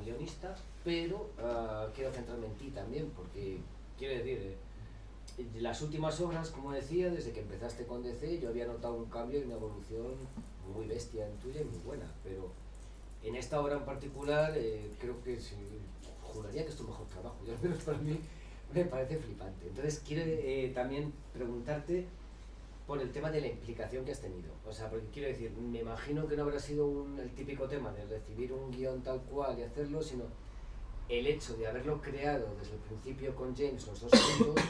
guionista, pero quiero centrarme en ti también, porque quiero decir, las últimas obras, como decía, desde que empezaste con DC, yo había notado un cambio y una evolución muy bestia en tuya y muy buena, pero en esta obra en particular creo que juraría que es tu mejor trabajo, y al menos para mí me parece flipante. Entonces quiero también preguntarte por el tema de la implicación que has tenido. O sea, porque quiero decir, me imagino que no habrá sido el típico tema de recibir un guión tal cual y hacerlo, sino el hecho de haberlo creado desde el principio con James, los dos juntos,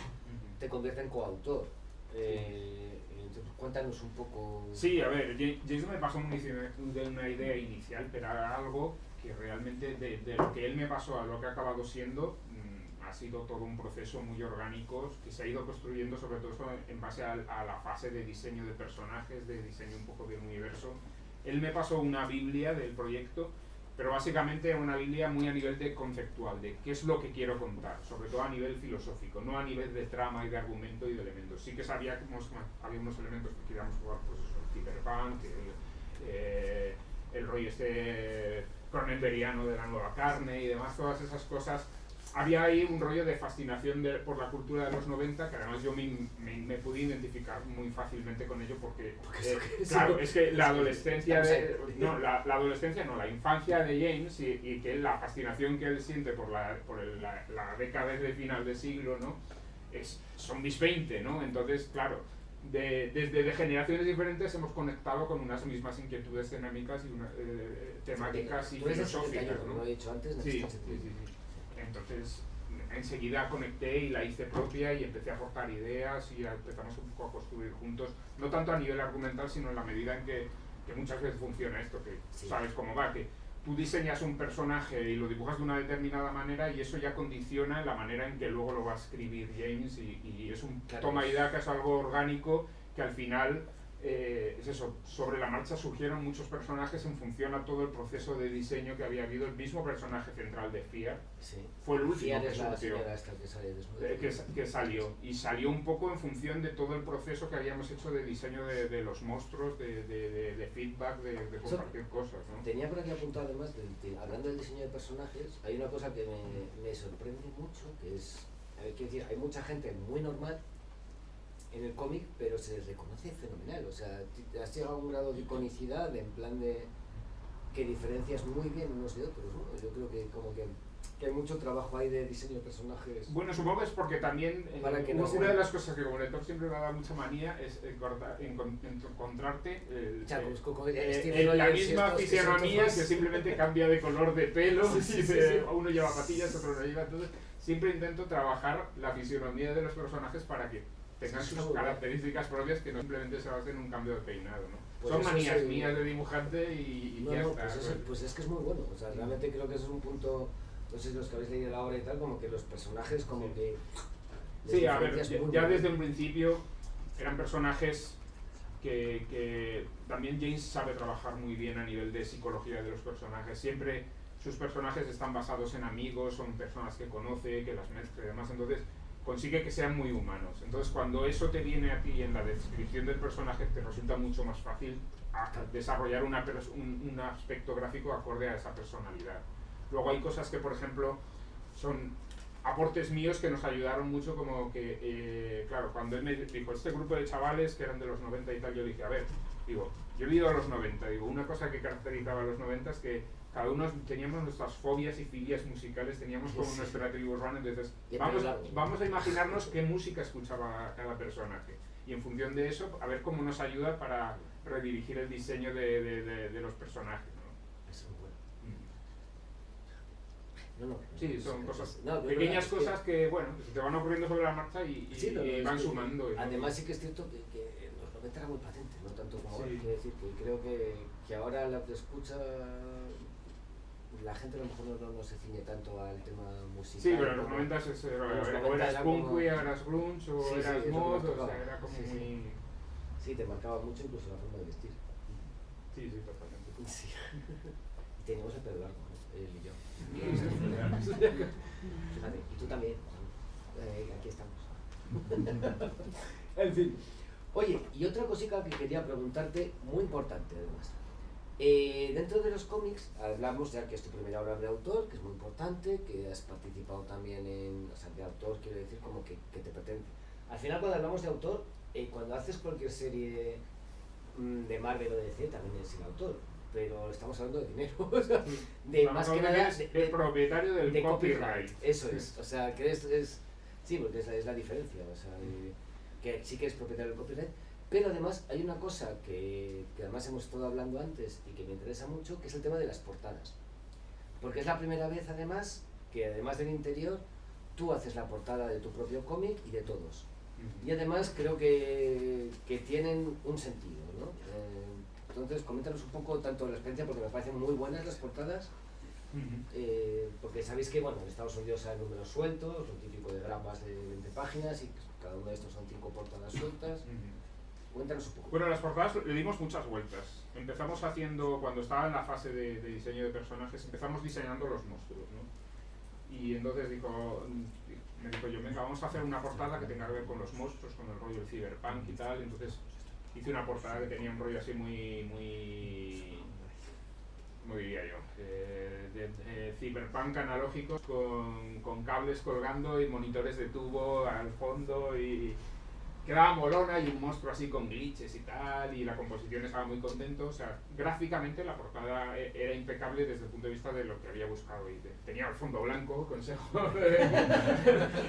te convierte en coautor. Entonces, cuéntanos un poco. Sí, a ver, James me pasó de una idea inicial, pero era algo que realmente de lo que él me pasó a lo que ha acabado siendo, ha sido todo un proceso muy orgánico que se ha ido construyendo, sobre todo en base a la fase de diseño de personajes, de diseño un poco del universo. Él me pasó una biblia del proyecto, pero básicamente una biblia muy a nivel de conceptual, de qué es lo que quiero contar, sobre todo a nivel filosófico, no a nivel de trama y de argumento y de elementos. Sí que sabíamos, había unos elementos que queríamos jugar, pues eso, el cyberpunk, el rollo cronenbergiano de la nueva carne y demás, todas esas cosas. Había ahí un rollo de fascinación por la cultura de los 90, que además yo me pude identificar muy fácilmente con ello porque claro, es que la adolescencia la infancia de James y que la fascinación que él siente por la década de final de siglo, ¿no? Son mis 20, ¿no? Entonces, claro, desde generaciones diferentes hemos conectado con unas mismas inquietudes temáticas y temáticas y filosóficas, ¿no? Como he dicho antes, sí. Entonces enseguida conecté y la hice propia y empecé a aportar ideas y empezamos un poco a construir juntos, no tanto a nivel argumental, sino en la medida en que muchas veces funciona esto, que sabes cómo va, que tú diseñas un personaje y lo dibujas de una determinada manera y eso ya condiciona la manera en que luego lo va a escribir James y es un toma y daca, es algo orgánico que al final es eso, sobre la marcha surgieron muchos personajes en función a todo el proceso de diseño que había habido. El mismo personaje central de Fear fue el último que surgió, que salió, y salió un poco en función de todo el proceso que habíamos hecho de diseño de los monstruos, de feedback, de compartir cosas, ¿no? Tenía por aquí apuntado además, hablando del diseño de personajes, hay una cosa que me sorprende mucho, que es, quiero decir, hay mucha gente muy normal en el cómic, pero se les reconoce fenomenal. O sea, has llegado a un grado de iconicidad, en plan de que diferencias muy bien unos de otros, ¿no? Yo creo que como que hay mucho trabajo ahí de diseño de personajes. Bueno, supongo que es porque también una de las cosas que como lector siempre me ha dado mucha manía es encontrarte la misma fisionomía que simplemente cambia de color de pelo, uno lleva patillas, otro no lleva. Entonces siempre intento trabajar la fisionomía de los personajes para que tengan sus características propias, que no simplemente se basen en un cambio de peinado, ¿no? Pues son manías mías de dibujante y ya está. Pues es que es muy bueno, o sea, realmente creo que eso es un punto, no sé si los que habéis leído la obra y tal, como que los personajes como que... Sí, a ver, ya desde un principio eran personajes que también James sabe trabajar muy bien a nivel de psicología de los personajes. Siempre sus personajes están basados en amigos, son personas que conoce, que las mezcla y demás, entonces consigue que sean muy humanos. Entonces cuando eso te viene a ti en la descripción del personaje, te resulta mucho más fácil desarrollar un aspecto gráfico acorde a esa personalidad. Luego hay cosas que, por ejemplo, son aportes míos que nos ayudaron mucho, como que, claro, cuando él me dijo, este grupo de chavales que eran de los 90 y tal, yo dije, a ver, digo, yo he vivido a los 90, digo, una cosa que caracterizaba a los 90 es que cada uno teníamos nuestras fobias y filias musicales, teníamos como nuestra tribu urbana, entonces vamos a imaginarnos qué música escuchaba cada personaje y en función de eso a ver cómo nos ayuda para redirigir el diseño de los personajes, ¿no? Eso es bueno. Sí, son cosas, pequeñas cosas que, bueno, se te van ocurriendo sobre la marcha y van sumando. Además sí que es cierto que los 90 era muy patente, no tanto como ahora, quiero decir, que creo que ahora la que escucha... La gente a lo mejor no se ciñe tanto al tema musical. Sí, pero en los 90 o eras punk o eras grunge o eras mod, o sea, era como muy... Sí, te marcaba mucho incluso la forma de vestir. Sí, totalmente. Sí. Y teníamos el pelo largo, ¿no? Él y yo. Fíjate, y tú también. Aquí estamos. En fin. Oye, y otra cosita que quería preguntarte, muy importante además. Dentro de los cómics hablamos, ya que es tu primera obra de autor, que es muy importante, que has participado también en, o sea, de autor quiero decir como que te pertenece. Al final cuando hablamos de autor, cuando haces cualquier serie de Marvel o de DC también es el autor, pero estamos hablando de dinero, o sea, de más que nada el propietario del de copyright. Eso es, o sea, que es sí, porque es la diferencia, o sea, que sí que es propietario del copyright. Pero además hay una cosa que además hemos estado hablando antes y que me interesa mucho, que es el tema de las portadas. Porque es la primera vez además que además del interior tú haces la portada de tu propio cómic y de todos. Y además creo que tienen un sentido, ¿no? Entonces coméntanos un poco tanto la experiencia, porque me parecen muy buenas las portadas, porque sabéis que bueno, en Estados Unidos hay números sueltos, lo típico de grapas de 20 páginas y cada uno de estos son 5 portadas sueltas. Cuéntanos un poco. Bueno, las portadas le dimos muchas vueltas. Empezamos haciendo, cuando estaba en la fase de diseño de personajes, empezamos diseñando los monstruos, ¿no? Y entonces me dijo yo, venga, vamos a hacer una portada que tenga que ver con los monstruos, con el rollo del cyberpunk y tal. Entonces hice una portada que tenía un rollo así muy ¿cómo diría yo? De cyberpunk analógicos con cables colgando y monitores de tubo al fondo y quedaba molona y un monstruo así con glitches y tal, y la composición estaba muy contento. O sea, gráficamente la portada era impecable desde el punto de vista de lo que había buscado. Y tenía el fondo blanco, consejo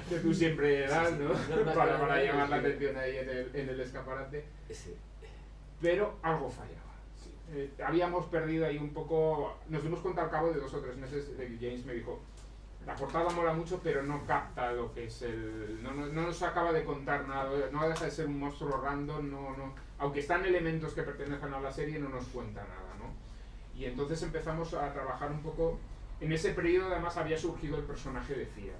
que tú siempre das, ¿no? Para llamar la atención ahí en el escaparate. Pero algo fallaba. Sí. Habíamos perdido ahí un poco, nos dimos cuenta al cabo de 2 o 3 meses de que James me dijo, la portada mola mucho, pero no capta lo que es no nos acaba de contar nada, no deja de ser un monstruo random, aunque están elementos que pertenecen a la serie, no nos cuenta nada, ¿no? Y entonces empezamos a trabajar un poco, en ese periodo además había surgido el personaje de Fear,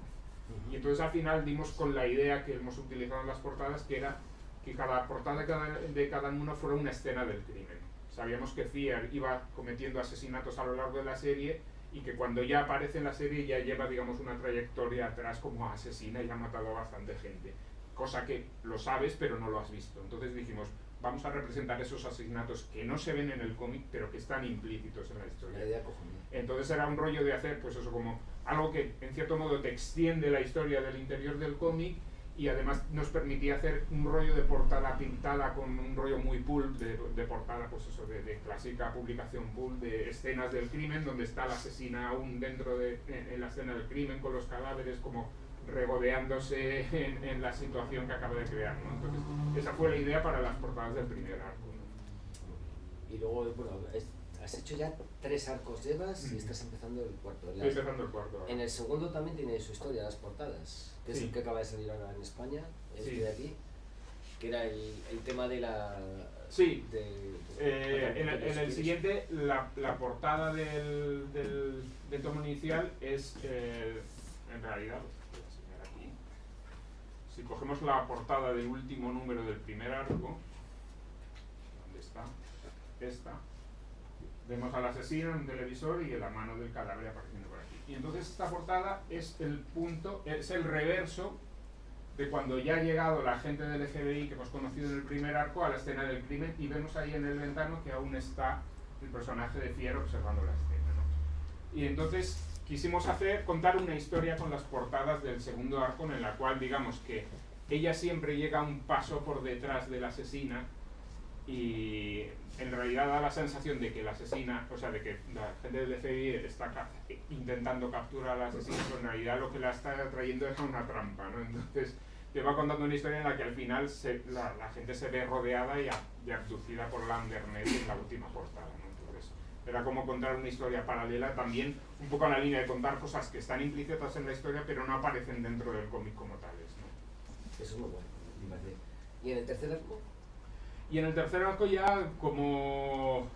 y entonces al final dimos con la idea que hemos utilizado en las portadas, que era que cada portada de cada uno fuera una escena del crimen. Sabíamos que Fear iba cometiendo asesinatos a lo largo de la serie, y que cuando ya aparece en la serie ya lleva, digamos, una trayectoria atrás como asesina y ha matado a bastante gente, cosa que lo sabes pero no lo has visto. Entonces dijimos, vamos a representar esos asesinatos que no se ven en el cómic pero que están implícitos en la historia. La idea cojonuda. Entonces era un rollo de hacer pues eso, como algo que en cierto modo te extiende la historia del interior del cómic, y además nos permitía hacer un rollo de portada pintada con un rollo muy pulp de portada, pues eso, de clásica publicación pulp, de escenas del crimen, donde está la asesina aún dentro en la escena del crimen, con los cadáveres como regodeándose en la situación que acaba de crear, ¿no? Entonces, esa fue la idea para las portadas del primer arco, ¿no? Y luego, bueno, has hecho ya 3 arcos llevas y estás empezando el cuarto. Estoy empezando el cuarto ahora. En el segundo también tiene su historia, las portadas, que es el que acaba de salir ahora en España, de aquí, que era el tema de la... Sí, en el siguiente, la portada del tomo inicial es, en realidad, voy a enseñar aquí. Si cogemos la portada del último número del primer arco, ¿dónde está? Esta. Vemos al asesino en un televisor y la mano del cadáver apareciendo por aquí. Y entonces esta portada es el punto, es el reverso de cuando ya ha llegado la gente del FBI que hemos conocido en el primer arco a la escena del crimen, y vemos ahí en el ventano que aún está el personaje de Fear observando la escena, ¿no? Y entonces quisimos contar una historia con las portadas del segundo arco, en la cual digamos que ella siempre llega un paso por detrás de la asesina, y en realidad da la sensación de que la asesina, o sea, de que la gente del FBI está intentando capturar a la asesina, pero en realidad lo que la está trayendo es una trampa, ¿no? Entonces te va contando una historia en la que al final la gente se ve rodeada y abducida por Landernet en la última portada, ¿no? Entonces era como contar una historia paralela, también un poco en la línea de contar cosas que están implícitas en la historia pero no aparecen dentro del cómic como tales, ¿no? Eso es muy bueno, me parece. ¿Y en el tercer arco? Y en el tercer arco ya, como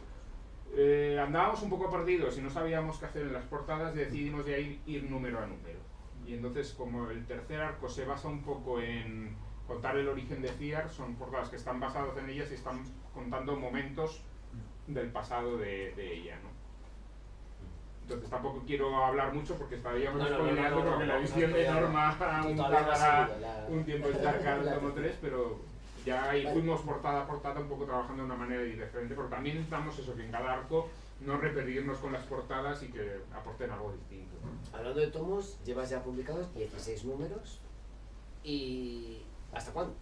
andábamos un poco perdidos y no sabíamos qué hacer en las portadas, decidimos ya ir número a número. Y entonces, como el tercer arco se basa un poco en contar el origen de Fear, son portadas que están basadas en ellas y están contando momentos del pasado de ella, ¿no? Entonces tampoco quiero hablar mucho porque estaríamos spoileando, porque la visión de Norma aún tardará un tiempo en sacar el tomo 3, pero ya ahí fuimos portada a portada un poco trabajando de una manera diferente, porque también necesitamos eso, que en cada arco no repetirnos con las portadas y que aporten algo distinto. Hablando de tomos, llevas ya publicados 16 números. ¿Y hasta cuándo?